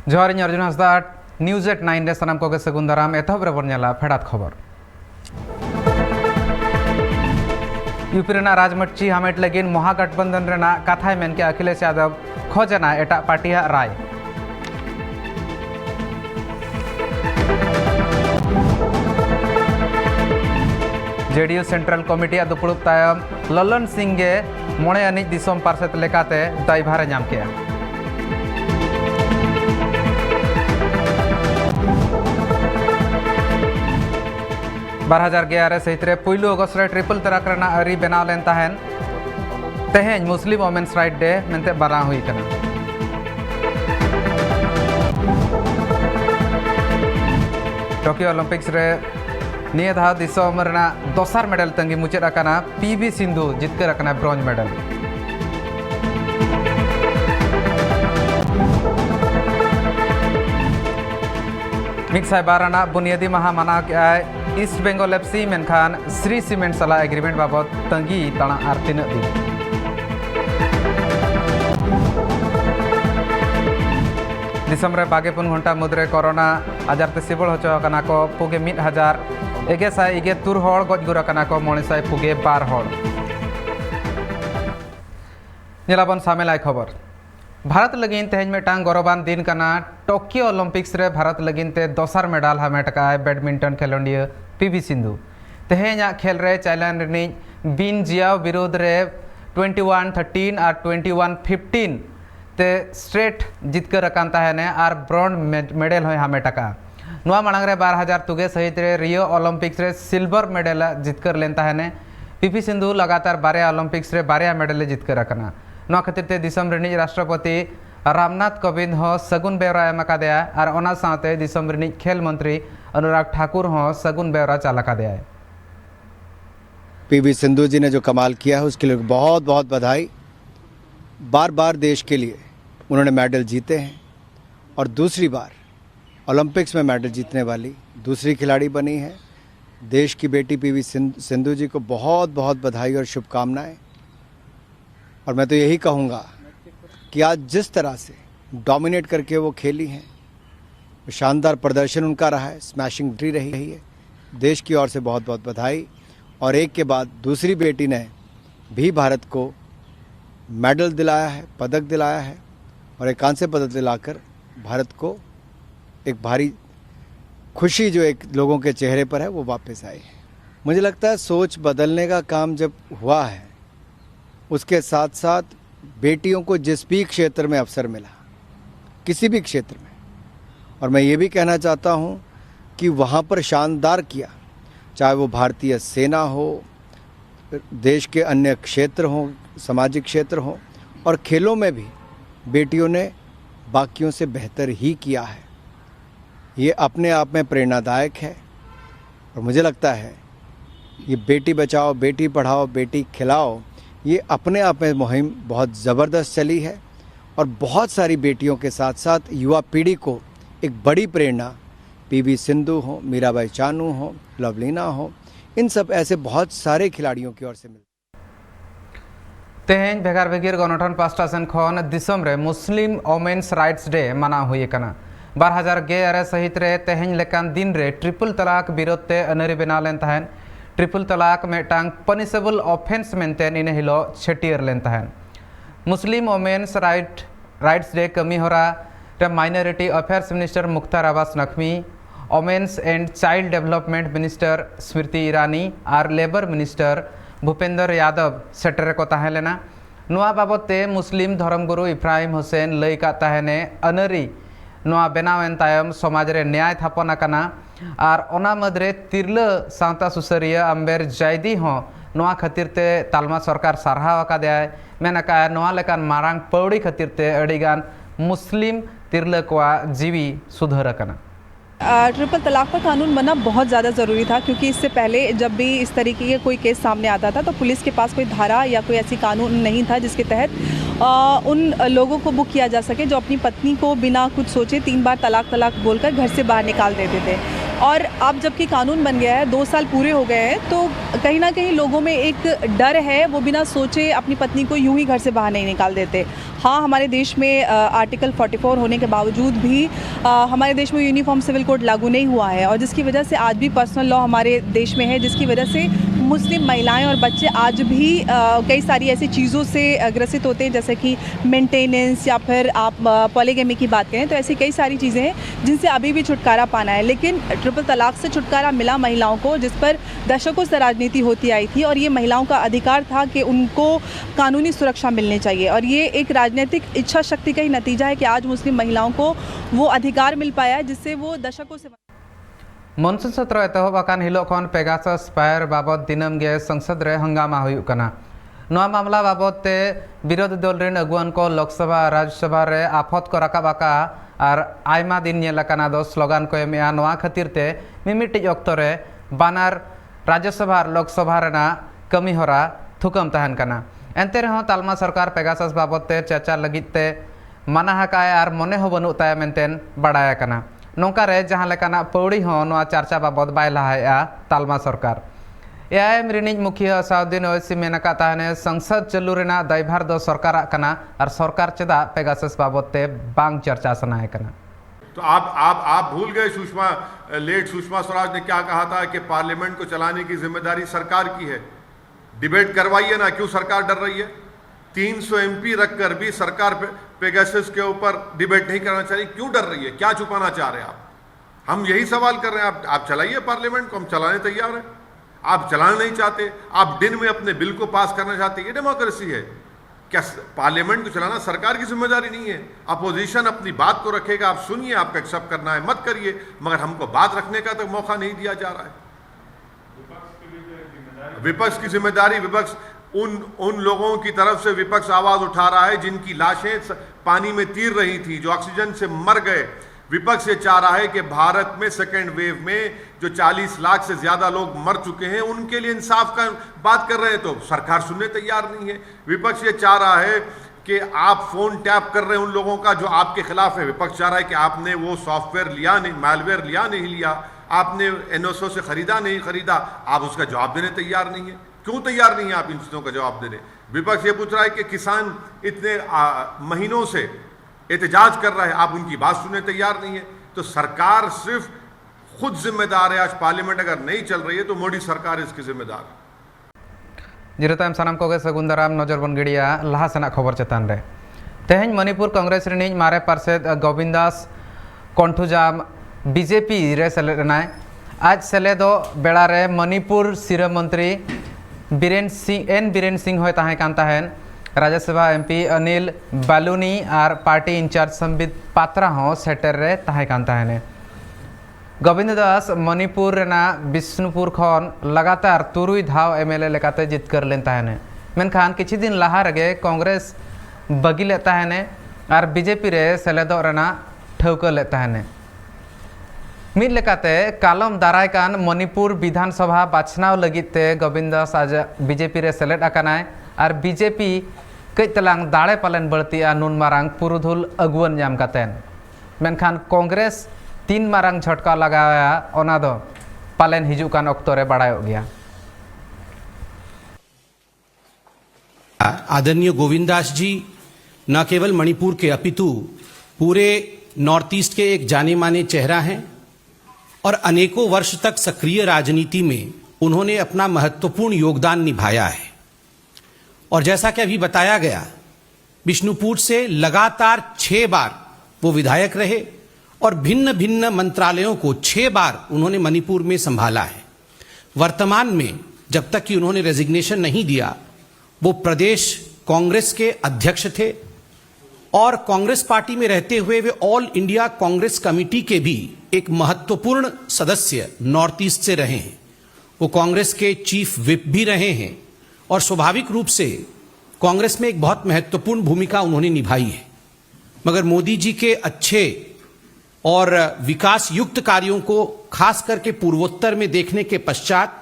जोहार इन अर्जुन हंसदा न्यूज 8 रे सनाम कोगे सगुन दाराम एतहब रे बरनेला फेडात खबर यूपी रेना राजमर्ची हामेट लगिन महागठबंधन रेना कथाय मेन के अखिलेश यादव खोजना एटा पार्टिया राय जेडीयू सेंट्रल कमिटी दुपुड़ुब तायम ललन सिंह गे मोणे अनिज दिसोम पार्षद लेकाते दायभार नाम के 2011 सहित रे पुइलु अगस्त रे ट्रिपल तलाक रेना आरी बनाव लेन ताहेन तेहेन मुस्लिम वोमेन्स राइट डे मेनते बारा हुई कना टोक्यो ओलंपिक्स रे निये धा दिसोम रेना दोसार मेडल तंगी मुचेद अकाना पीवी सिंधु जितकर अकाना ब्रोंज मेडल मिक्साय बाराना बुनियादी महा माना के east Bengal FC मेनखान Shri cement साला एग्रीमेंट बाबत तंगी ताना आर तीन दिन दिसम रे 22 घंटा मुद्रे कोरोना आजार ते सिबल होचो कना को पुगे 1000 हड़ गजगुरा कना को मणिसाय पुगे 12 हड़ नेलाबन सामेलाय खबर भारत लगिन तेहन मेटांग गौरवान दिन कना टोक्यो ओलंपिक्स रे भारत लगिन ते दोसार मेडल हामेट का बैडमिंटन खेलोंडिया पीवी सिंधु तेहन खेल रे चाइलान रिनी बिन जियाव विरोध रे 21-13 और 21-15 ते स्ट्रेट जितकर रकान ताहेने आर ब्रोंज मेडल होय हामेट का नुआ मांग रे 2000 तुगे सहित रे रियो ओलंपिक्स रे सिल्वर मेडल जितकर लेन ताहेने पीवी सिंधु लगातार 12 ओलंपिक्स रे 12 मेडल जितकर रखना नुआ खातिर ते दिसम रिनी राष्ट्रपति रामनाथ कोविंद हो सगुन बेवरा एमकादेया और ओना साथे दिसम रिनी खेल मंत्री अनुराग ठाकुर हो सगुन बेवरा चालकादेया पीवी सिंधु जी ने जो कमाल किया है उसके लिए बहुत बहुत बधाई। बार बार देश के लिए उन्होंने मेडल जीते हैं और दूसरी बार ओलंपिक्स में मेडल जीतने वाली दूसरी खिलाड़ी बनी है। देश की बेटी पीवी सिंधु जी को बहुत बहुत बधाई और शुभकामनाएं। और मैं तो यही कहूँगा कि आज जिस तरह से डोमिनेट करके वो खेली हैं, शानदार प्रदर्शन उनका रहा है, स्मैशिंग विक्ट्री रही है। देश की ओर से बहुत बहुत बधाई। और एक के बाद दूसरी बेटी ने भी भारत को मेडल दिलाया है, पदक दिलाया है और एक कांस्य पदक दिलाकर भारत को एक भारी खुशी जो एक लोगों के चेहरे पर है वो वापस आई है। मुझे लगता है सोच बदलने का काम जब हुआ है उसके साथ साथ बेटियों को जिस भी क्षेत्र में अवसर मिला, किसी भी क्षेत्र में, और मैं ये भी कहना चाहता हूँ कि वहाँ पर शानदार किया, चाहे वो भारतीय सेना हो, देश के अन्य क्षेत्र हों, सामाजिक क्षेत्र हों, और खेलों में भी बेटियों ने बाकियों से बेहतर ही किया है। ये अपने आप में प्रेरणादायक है और मुझे लगता है ये बेटी बचाओ, बेटी पढ़ाओ, बेटी खिलाओ, ये अपने आप में मुहिम बहुत ज़बरदस्त चली है और बहुत सारी बेटियों के साथ साथ युवा पीढ़ी को एक बड़ी प्रेरणा पीवी सिंधु हो, मीराबाई चानू हो, लवलीना हो, इन सब ऐसे बहुत सारे खिलाड़ियों की ओर से मिलती तेहेन भेगार भेगिर गणठन पास्टा सेन खन दिसम रे मुस्लिम वोमेन्स राइट्स डे माना हुई कना 2011 सहित रे तेहेन लेकान दिन रे ट्रिपल तलाक विरोध ते अनरी बनाव लेन ताहेन ट्रिपल तलाक मेटांग पनिशेबल ऑफेंस मेनतेन इन हिलो छेटियर लेन ताहेन मुस्लिम वोमेन्स राइट्स डे कमी होरा रे minority affairs minister Mukhtar Abbas Naqvi, women's and child development minister Smriti Irani और लेबर मिनिस्टर भूपेंद्र यादव सेटरे को ताहेलेना नुआ बाबते मुस्लिम धर्मगुरु इब्राहिम हुसैन लई का ताहेने अनरी नुआ बेनावेन तायम समाज रे न्याय थापन आकाना और ओना मदरे तिरला सावता सुसरिया अम्बेर जायदी हो नुआ खातिर ते तालमा सरकार सारहाव आकादेय मेनका नुआ लेकान मारांग पौड़ी खातिर ते अडिगान मुस्लिम तिरला कोआ जीवी सुधर आकाना। ट्रिपल तलाक का कानून बनना बहुत ज़्यादा ज़रूरी था क्योंकि इससे पहले जब भी इस तरीके के कोई केस सामने आता था तो पुलिस के पास कोई धारा या कोई ऐसी कानून नहीं था जिसके तहत उन लोगों को बुक किया जा सके जो अपनी पत्नी को बिना कुछ सोचे 3 बार तलाक बोलकर घर से बाहर निकाल देते थे। और अब जबकि कानून बन गया है, 2 साल पूरे हो गए हैं, तो कहीं ना कहीं लोगों में एक डर है, वो बिना सोचे अपनी पत्नी को यूं ही घर से बाहर नहीं निकाल देते। हाँ, हमारे देश में आर्टिकल 44 होने के बावजूद भी हमारे देश में यूनिफॉर्म सिविल कोड लागू नहीं हुआ है, और जिसकी वजह से आज भी पर्सनल लॉ हमारे देश में है, जिसकी वजह से मुस्लिम महिलाएं और बच्चे आज भी कई सारी ऐसी चीज़ों से ग्रसित होते हैं, जैसे कि मेंटेनेंस या फिर आप पॉलीगैमी की बात करें, तो ऐसी कई सारी चीज़ें हैं जिनसे अभी भी छुटकारा पाना है। लेकिन ट्रिपल तलाक से छुटकारा मिला महिलाओं को, जिस पर दशकों से राजनीति होती आई थी, और ये महिलाओं का अधिकार था कि उनको कानूनी सुरक्षा मिलनी चाहिए, और ये एक राजनीतिक इच्छा शक्ति का ही नतीजा है कि आज मुस्लिम महिलाओं को वो अधिकार मिल पाया है, जिससे वो दशकों से मॉनसून सत्र एतहब आकान हिलो खन पेगासस फायर बाबद दिनम गे संसद रे हंगामा हुयुक कना। नोआ मामला बाबद ते विरोधी दल रेन अगुवान को लोकसभा राज्यसभा रे आफत को राकाब आका और आयमा दिन नेलकाना दो स्लोगान को एमेआ नोआ खातिर ते मिमिटिज ऑक्तो रे बानार राज्यसभा और लोकसभा रेना कमी होरा थुकम तहन कना। एंते रहो तालमा सरकार पेगासस बाबद ते चर्चा लगित ते माना हकाय और मने हो बनु ताय मेंटेन बड़ाया कना। नौका रे जहाँ लेकाना पौड़ी हो नोआ चर्चा बाबद बाय लहाया तालमा सरकार। एआईएम रिनिज मुखिया साउद्दीन ओवैसी मेनका ताहने संसद चलू रेना दायभार दो सरकार कना और सरकार चेदा पेगासस बाबद ते बांग चर्चा सनाए कना। तो आप भूल गए सुषमा स्वराज ने क्या कहा था कि पार्लियामेंट को चलाने की जिम्मेदारी सरकार की है। डिबेट करवाइए ना, क्यों सरकार डर रही है? 300 MP रखकर भी सरकार पेगासस के ऊपर डिबेट नहीं करना चाहिए, क्यों डर रही है? क्या छुपाना चाह रहे हैं आप? हम यही सवाल कर रहे हैं। आप चलाइए पार्लियामेंट को, हम चलाने तैयार हैं। आप चलाना नहीं चाहते, आप दिन में अपने बिल को पास करना चाहते, ये डेमोक्रेसी है क्या? पार्लियामेंट को चलाना सरकार की जिम्मेदारी नहीं है। अपोजिशन अपनी बात को रखेगा, आप सुनिए, आपको एक्सेप्ट करना है मत करिए, मगर हमको बात रखने का तो मौका नहीं दिया जा रहा है। विपक्ष की जिम्मेदारी, विपक्ष उन लोगों की तरफ से विपक्ष आवाज उठा रहा है जिनकी लाशें पानी में तैर रही थी, जो ऑक्सीजन से मर गए। विपक्ष ये चाह रहा है कि भारत में सेकेंड वेव में जो 40 लाख से ज्यादा लोग मर चुके हैं उनके लिए इंसाफ का बात कर रहे हैं, तो सरकार सुनने तैयार नहीं है। विपक्ष ये चाह रहा है कि आप फोन टैप कर रहे हैं उन लोगों का जो आपके खिलाफ है। विपक्ष चाह रहा है कि आपने वो सॉफ्टवेयर लिया नहीं, मैलवेयर लिया नहीं लिया, आपने NSO से खरीदा नहीं खरीदा, आप उसका जवाब देने तैयार नहीं है। क्यों तैयार नहीं है आप इन चीजों का जवाब देने? विपक्ष ये पूछ रहा है कि किसान इतने महीनों से एहतजाज कर रहा है, आप उनकी बात सुनने तैयार नहीं है। तो सरकार सिर्फ खुद जिम्मेदार है। आज पार्लियामेंट अगर नहीं चल रही है तो मोदी सरकार इसकी जिम्मेदार है। जिरताम सानाम कोगे सगुंदराम नजर बन गिड़िया लहा सेना खबर चेतान रे। तेहें मणिपुर कांग्रेस रिनिज मारे पार्षद गोविंदास कंठुजाम बीजेपी रे सेलेदनाय। आज सेलेदो बेड़ा रे मणिपुर सिरा मंत्री बीरेन सिंह होय ताहें कान ताहेन। राज्यसभा MP अनिल बालूनी और पार्टी इंचार्ज संबित पात्रा हो सेटर रे ताहें कान ताहेने। गोविंद दास मणिपुर रेना बिष्णुपुर खन लगातार तुरुई धाव MLA लेकाते जितकर लेन ताहेने। मेनखान किछि दिन लहा रगे कांग्रेस बगी ले ताहेने और बीजेपी रे सेलेदो रेना ठौका ले ताहेने। मिद लेकाते कालम दाराय कान मणिपुर विधानसभा बाछनाव लगिते गोविंद दास आज बीजेपी रे सेलेद आकानाय और बीजेपी कई तलांग दाड़े पालन बढ़तिया नुन मारांग पुरुधुल अगुवन जाम कातेन। मेनखान कांग्रेस 3 मारांग झटका लगाया ओना दो पालन हिजू कान ऑक्टो रे बढ़ायो गया। आदरणीय गोविंद दास जी न केवल मणिपुर के अपितु पूरे नॉर्थ ईस्ट के एक जाने माने चेहरा हैं और अनेकों वर्ष तक सक्रिय राजनीति में उन्होंने अपना महत्वपूर्ण योगदान निभाया है। और जैसा कि अभी बताया गया, बिष्णुपुर से लगातार 6 बार वो विधायक रहे और भिन्न भिन्न मंत्रालयों को 6 बार उन्होंने मणिपुर में संभाला है। वर्तमान में जब तक कि उन्होंने रेजिग्नेशन नहीं दिया, वो प्रदेश कांग्रेस के अध्यक्ष थे और कांग्रेस पार्टी में रहते हुए वे ऑल इंडिया कांग्रेस कमेटी के भी एक महत्वपूर्ण सदस्य नॉर्थ ईस्ट से रहे हैं। वो कांग्रेस के चीफ विप भी रहे हैं और स्वाभाविक रूप से कांग्रेस में एक बहुत महत्वपूर्ण भूमिका उन्होंने निभाई है। मगर मोदी जी के अच्छे और विकास युक्त कार्यों को खास करके पूर्वोत्तर में देखने के पश्चात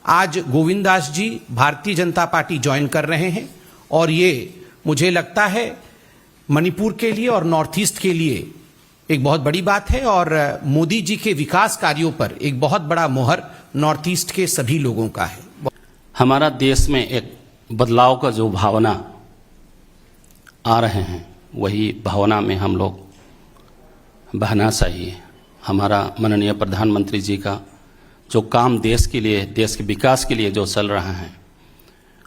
आज गोविंद दास जी भारतीय जनता पार्टी ज्वाइन कर रहे हैं और ये मुझे लगता है मणिपुर के लिए और नॉर्थ ईस्ट के लिए एक बहुत बड़ी बात है और मोदी जी के विकास कार्यों पर एक बहुत बड़ा मोहर नॉर्थ ईस्ट के सभी लोगों का है। हमारा देश में एक बदलाव का जो भावना आ रहे हैं, वही भावना में हम लोग बहना चाहिए। हमारा माननीय प्रधानमंत्री जी का जो काम देश के लिए, देश के विकास के लिए जो चल रहा है,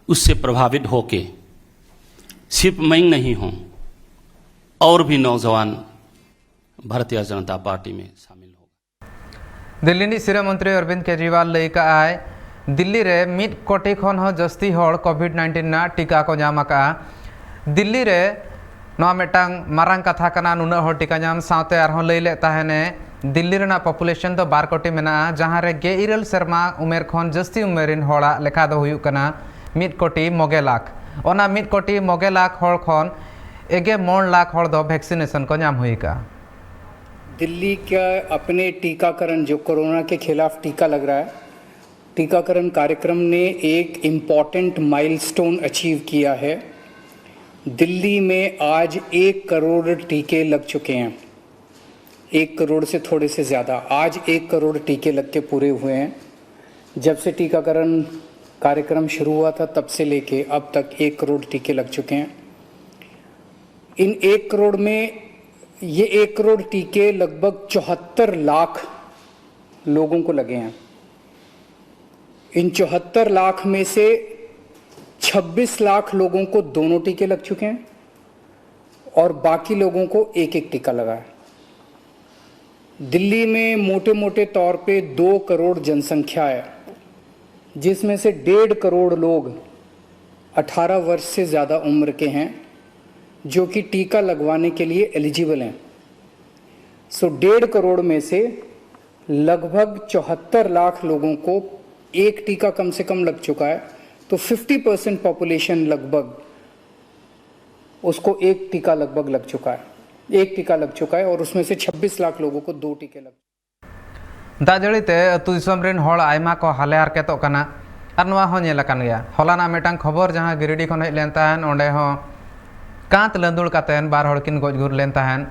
उससे प्रभावित होके सिर्फ मैं नहीं हूँ, और भी नौजवान भारतीय जनता पार्टी में शामिल होगा। दिल्ली सिरा मंत्री अरविंद केजरीवाल लई का आय दिल्ली रे 1 कोटी खन हो जस्ती होड़ कोविड-19 ना टीका को नाम का। दिल्ली रे नवा मेटांग मारांग कथा कना नुना हो टीका नाम साथे आरहों लई ले ताहेने दिल्ली रेना पॉपुलेशन तो 12 कोटी मेना, जहां रे 2 सेरमा उमेर खन जस्ती उमेरिन होड़ा लेखा दो हुयु कना 1 कोटी 9 लाख। ओना 1 कोटी 9 लाख होड़ खन 9 लाख होड़ दो वैक्सीनेशन को नाम हुई का। दिल्ली का अपने टीकाकरण, जो कोरोना के खिलाफ टीका लग रहा है, टीकाकरण कार्यक्रम ने एक इम्पॉर्टेंट माइलस्टोन अचीव किया है। दिल्ली में आज 1 करोड़ टीके लग चुके हैं, 1 करोड़ से थोड़े से ज़्यादा। आज 1 करोड़ टीके लग के पूरे हुए हैं। जब से टीकाकरण कार्यक्रम शुरू हुआ था तब से लेके अब तक 1 करोड़ टीके लग चुके हैं। इन 1 करोड़ में ये 1 करोड़ टीके लगभग 74 लाख लोगों को लगे हैं। इन 74 लाख में से 26 लाख लोगों को दोनों टीके लग चुके हैं और बाकी लोगों को एक एक टीका लगा है। दिल्ली में मोटे मोटे तौर पे 2 करोड़ जनसंख्या है, जिसमें से 1.5 करोड़ लोग 18 वर्ष से ज़्यादा उम्र के हैं जो कि टीका लगवाने के लिए एलिजिबल हैं। सो 1.5 करोड़ में से लगभग 74 लाख लोगों को एक टीका कम से कम लग चुका है, तो 50% पॉपुलेशन लगभग उसको एक टीका लगभग लग चुका है, एक टीका लग चुका है, और उसमें से 26 लाख लोगों को 2 टीके लग। दाजड़ीते अतु दिसम रेन होड़ आयमा को हाले हारकेतोग कना आर नोआ हो नेल अकान गया। हलाना मेटांग खबर जहां गिरिडीह खन हेज लेन ताहेन ओंडे हो कांत लंदुड़ कातेन 2 हड़ किन गज गुर लेन ताहेन।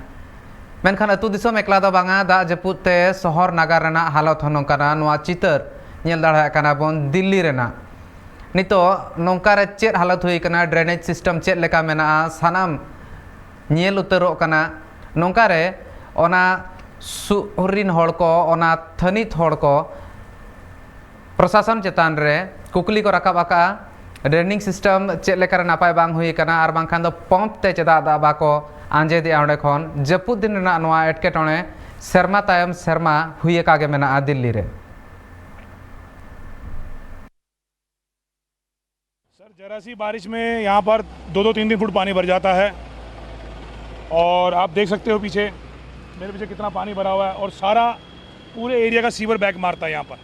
मेनखान अतु दिसम एकला दो बांगा दा जपुत ते शहर नगर रेना हालत हो नोंकाना नोआ चितर नेल दाड़ा काना बोन दिल्ली रेना। नितो नोंका रे चेद हालत हुई कना, ड्रेनेज सिस्टम चेद लेका मेना सानाम नेल उतरोग कना। नोंका रे ओना सुरिन होड़ को, ओना थनित होड़ को प्रशासन चेतान रे कुकली को राकाब आका। ड्रेनिंग सिस्टम चेद लेका नापाय बांग हुई कना आर बांखान दो पंप ते चेदा दा बाको आंजेदे ओंडे खन जपुत दिन रेना नोआ एटकेटोणे सेरमा तायम सेरमा हुई कागे मेना दिल्ली रे। जरा सी बारिश में यहाँ पर 2-3 फुट पानी भर जाता है और आप देख सकते हो पीछे, मेरे पीछे कितना पानी भरा हुआ है और सारा पूरे एरिया का सीवर बैक मारता है यहाँ पर,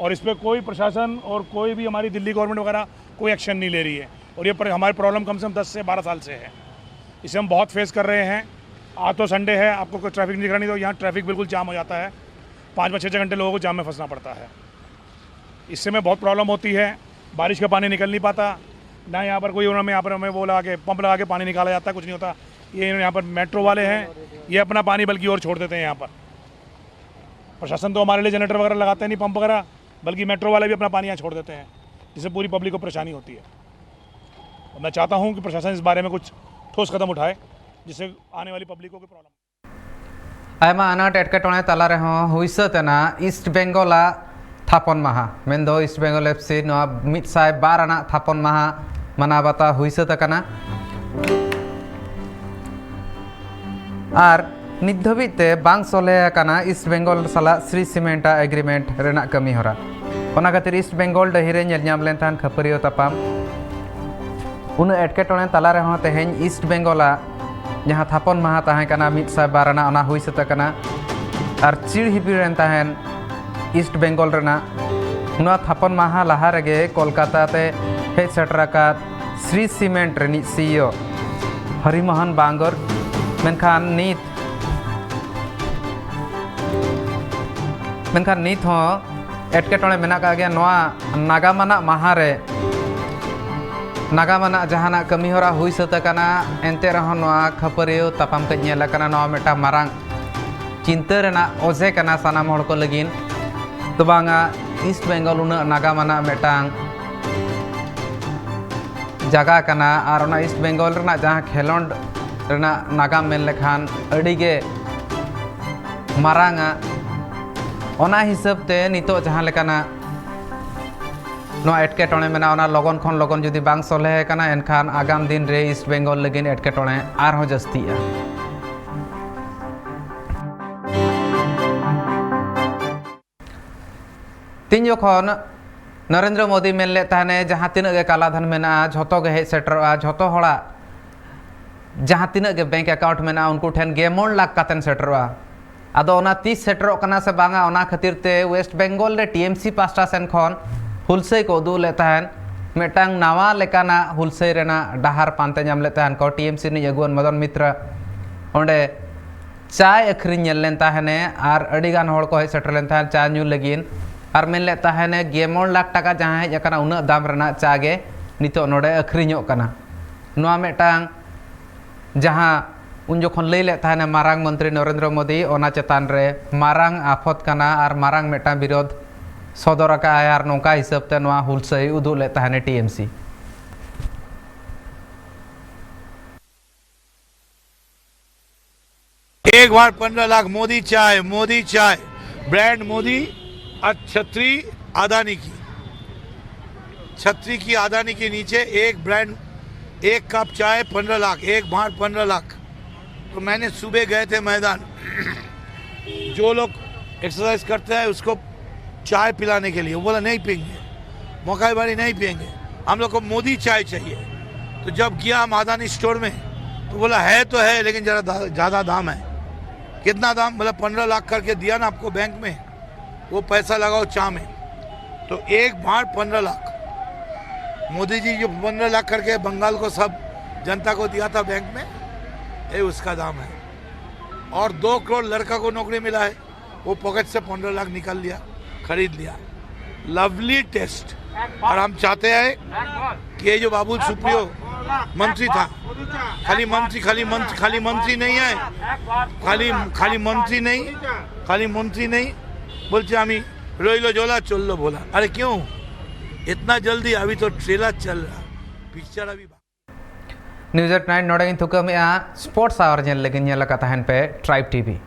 और इस पर कोई प्रशासन और कोई भी हमारी दिल्ली गवर्नमेंट वगैरह कोई एक्शन नहीं ले रही है। और ये हमारी प्रॉब्लम कम से कम 10 से 12 साल से है, इसे हम बहुत फेस कर रहे हैं। आज तो संडे है, आपको कोई ट्रैफिक नहीं दिख रहा, नहीं तो यहाँ ट्रैफिक बिल्कुल जाम हो जाता है, 5-6 घंटे लोगों को जाम में फंसना पड़ता है। इससे में बहुत प्रॉब्लम होती है, बारिश का पानी निकल नहीं पाता ना। यहाँ पर कोई उन्होंने यहाँ पर हमें वो लगा के पंप लगा के पानी निकाला जाता है, कुछ नहीं होता। ये यहाँ पर मेट्रो वाले हैं, ये अपना पानी बल्कि और छोड़ देते हैं यहाँ पर। प्रशासन तो हमारे लिए जनरेटर वगैरह लगाते हैं नहीं, पंप वगैरह, बल्कि मेट्रो वाले भी अपना पानी यहाँ छोड़ देते हैं, जिससे पूरी पब्लिक को परेशानी होती है। और मैं चाहता हूँ कि प्रशासन इस बारे में कुछ ठोस कदम उठाए, जिससे आने वाली पब्लिक को प्रॉब्लम। आयमा अनाट एटकेटोणे तला रहे हुईसतना ईस्ट बेंगला थापन माहा मेन्दो ईस्ट बेंगल एफसी नोआ 102 आना थापन माहा मना बाता हुईसत कना। आर नित धाबिते बांग सोले कना ईस्ट बेंगल साला श्री सीमेंटा एग्रीमेंट रेना कमी हरा। ओना खातिर ईस्ट बेंगल डहिरे नेल नाम लेन थान खपरियो तापाम उन एटकेटोणे तला रहे तेहेन ईस्ट बेंगला जहाँ थापन माहा ताहें कना 102 आना ओना हुईसत कना। आर चिड़ हिपिरेन ताहेन ईस्ट बेंगल रेना नोआ थापन माहा लाहा रेगे कोलकाता ते हेज सेटराकात श्री सीमेंट रेनी सीईओ हरिमोहन बांगर। मेनखान नीत हो एटकेटोणे मेना का गया नोआ नागामाना माहा रे नागामाना जहाना कमी होरा हुई सतकना एंते रहो नोआ खपरियो तापाम के नेलकना नोआ मेटा मारांग चिंता रेना ओजे कना सानाम हड़ को लगिन तो बांगा ईस्ट बेंगल उना नागामाना मेटांग जगह कना और उना ईस्ट बेंगल रेना जहां खेलोंड रेना नागाम मेन लेखान अड़ीगे मारांगा ओना हिसाब ते नितो जहां लेकाना नोआ एटकेटोणे मेना ओना लगन खन लगन जुदी बांग सोले कना एनखान आगाम दिन रे ईस्ट बेंगल लगिन एटकेटोणे आरहो जस्तिया तीन जोखन नरेंद्र मोदी मेन ले ताने जहां तिना गे कालाधन मेना झोतो गे हे सेटरवा झोतो होड़ा जहां तिना गे बैंक अकाउंट मेना उनको ठेन 11 लाख कातेन सेटरवा आदो ओना 30 सेटरो कना से बांगा ओना खातिर ते वेस्ट बेंगल रे टीएमसी पास्टा सेन खन हुलसई को दू ले ताहन मेटांग नावा लेकाना हुलसई रेना डाहार पांते नाम ले ताहन को टीएमसी नि अगुवन मदन मित्र ओंडे चाय अखरिन नेल लेन ताहने आर अडिगान होड़ को हे सेटर लेन ताहन चा न्यू लगिन और मेन ले ताहने 11 लाख टाका जहां हेज अकना उना दाम रेना चागे नितो नोडे अखरिñो कना नोआ मेटांग जहां उन जोखन लई ले ताहने मारांग मंत्री नरेंद्र मोदी ओना चेतान रे मारांग आफत कना और मारांग मेटा विरोध सदर का यार नौका हिसाब ते नोआ हुलसई उदु ले ताहने टीएमसी एक बार 15 लाख मोदी चाय ब्रांड मोदी और छतरी अदानी की अदानी के नीचे एक ब्रांड एक कप चाय 15 लाख एक बार 15 लाख। तो मैंने सुबह गए थे मैदान जो लोग एक्सरसाइज करते हैं उसको चाय पिलाने के लिए, वो बोला नहीं पियेंगे, मौका बारी नहीं पियेंगे, हम लोग को मोदी चाय चाहिए। तो जब गया हम अदानी स्टोर में तो बोला है तो है लेकिन ज़रा ज़्यादा दाम है। कितना दाम? बोला 15 लाख करके दिया ना आपको बैंक में, वो पैसा लगाओ चाय में। तो एक बार 15 लाख मोदी जी जो 15 लाख करके बंगाल को सब जनता को दिया था बैंक में, ये उसका दाम है। और 2 करोड़ लड़का को नौकरी मिला है, वो पॉकेट से 15 लाख निकाल लिया, खरीद लिया। Lovely taste. और हम चाहते हैं कि ये जो बाबुल सुप्रियो मंत्री था, खाली मंत्री नहीं है, खाली मंत्री नहीं बोलते हमें रोइलो जोला चल लो बोला। अरे क्यों इतना जल्दी? अभी तो ट्रेलर चल रहा, पिक्चर अभी। न्यूज़ 9 नोडे थुकम स्पोर्ट्स आवर जेल लेकिन पे ट्राइब टीवी।